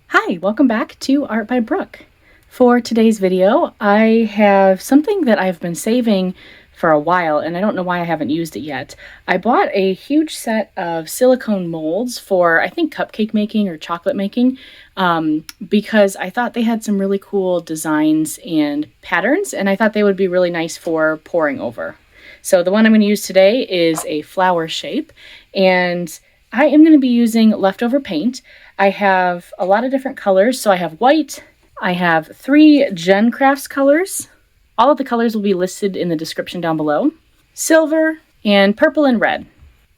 Hi, welcome back to Art by Brooke. For today's video, I have something that I've been saving for a while, and I don't know why I haven't used it yet. I bought a huge set of silicone molds for, I think, cupcake making or chocolate making, because I thought they had some really cool designs and patterns, and I thought they would be really nice for pouring over. So the one I'm going to use today is a flower shape, and I am going to be using leftover paint. I have a lot of different colors. So I have white, I have 3 GenCrafts colors. All of the colors will be listed in the description down below. Silver and purple and red.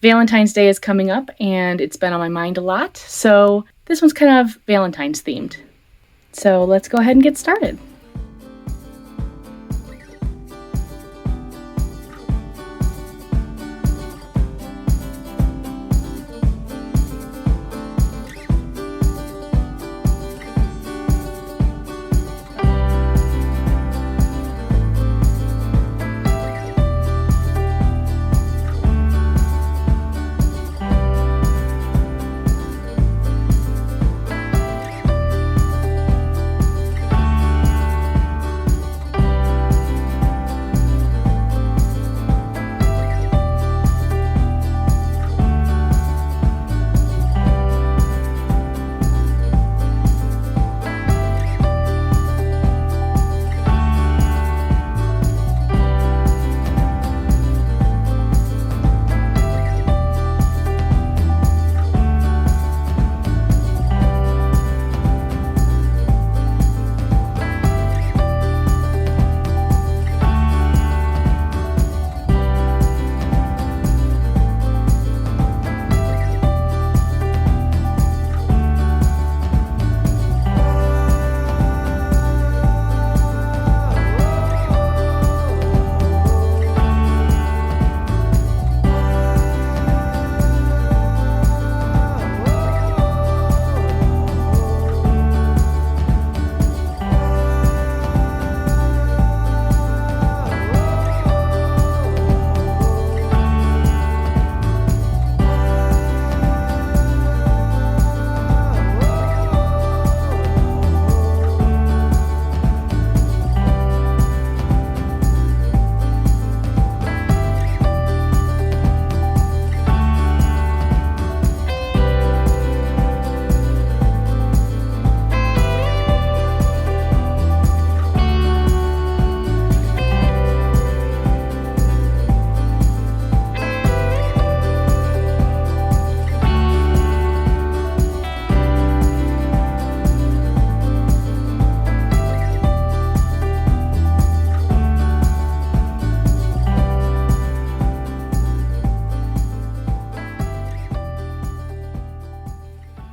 Valentine's Day is coming up and it's been on my mind a lot. So this one's kind of Valentine's themed. So let's go ahead and get started.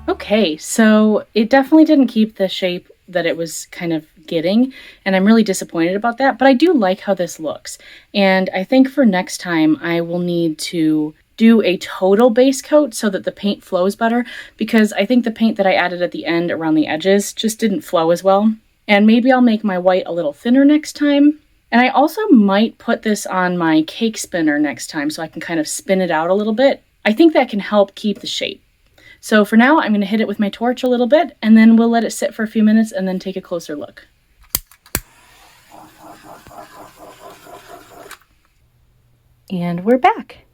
Okay, so it definitely didn't keep the shape that it was kind of getting, and I'm really disappointed about that, but I do like how this looks. And I think for next time I will need to do a total base coat so that the paint flows better, because I think the paint that I added at the end around the edges just didn't flow as well. And maybe I'll make my white a little thinner next time. And I also might put this on my cake spinner next time so I can kind of spin it out a little bit. I think that can help keep the shape. So for now, I'm going to hit it with my torch a little bit, and then we'll let it sit for a few minutes and then take a closer look. And we're back.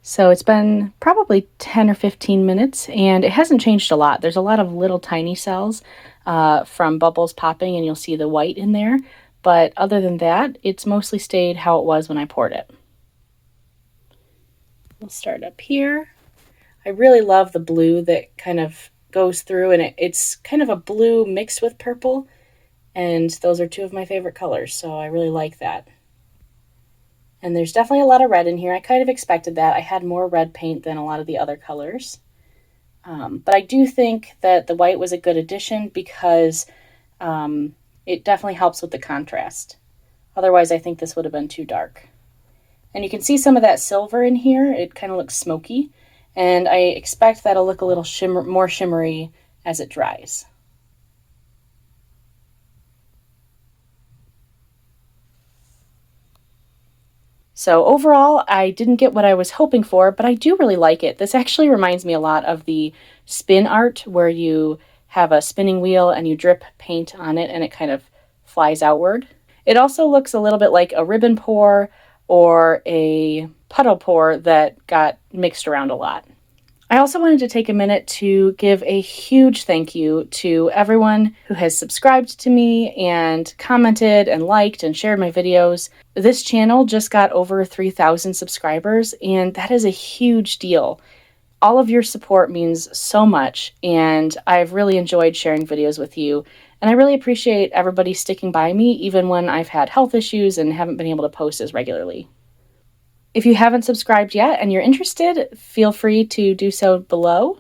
So it's been probably 10 or 15 minutes, and it hasn't changed a lot. There's a lot of little tiny cells from bubbles popping, and you'll see the white in there. But other than that, it's mostly stayed how it was when I poured it. We'll start up here. I really love the blue that kind of goes through, and it's kind of a blue mixed with purple, and those are 2 of my favorite colors, so I really like that. And there's definitely a lot of red in here. I kind of expected that. I had more red paint than a lot of the other colors. But I do think that the white was a good addition because it definitely helps with the contrast. Otherwise, I think this would have been too dark. And you can see some of that silver in here. It kind of looks smoky. And I expect that'll look a little more shimmery as it dries. So overall, I didn't get what I was hoping for, but I do really like it. This actually reminds me a lot of the spin art where you have a spinning wheel and you drip paint on it and it kind of flies outward. It also looks a little bit like a ribbon pour or a puddle pour that got mixed around a lot. I also wanted to take a minute to give a huge thank you to everyone who has subscribed to me and commented and liked and shared my videos. This channel just got over 3,000 subscribers, and that is a huge deal. All of your support means so much, and I've really enjoyed sharing videos with you, and I really appreciate everybody sticking by me even when I've had health issues and haven't been able to post as regularly. If you haven't subscribed yet and you're interested, feel free to do so below,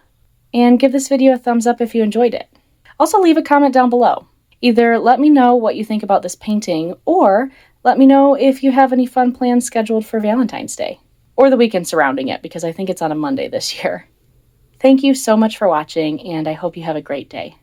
and give this video a thumbs up if you enjoyed it. Also, leave a comment down below. Either let me know what you think about this painting, or let me know if you have any fun plans scheduled for Valentine's Day, or the weekend surrounding it, because I think it's on a Monday this year. Thank you so much for watching, and I hope you have a great day.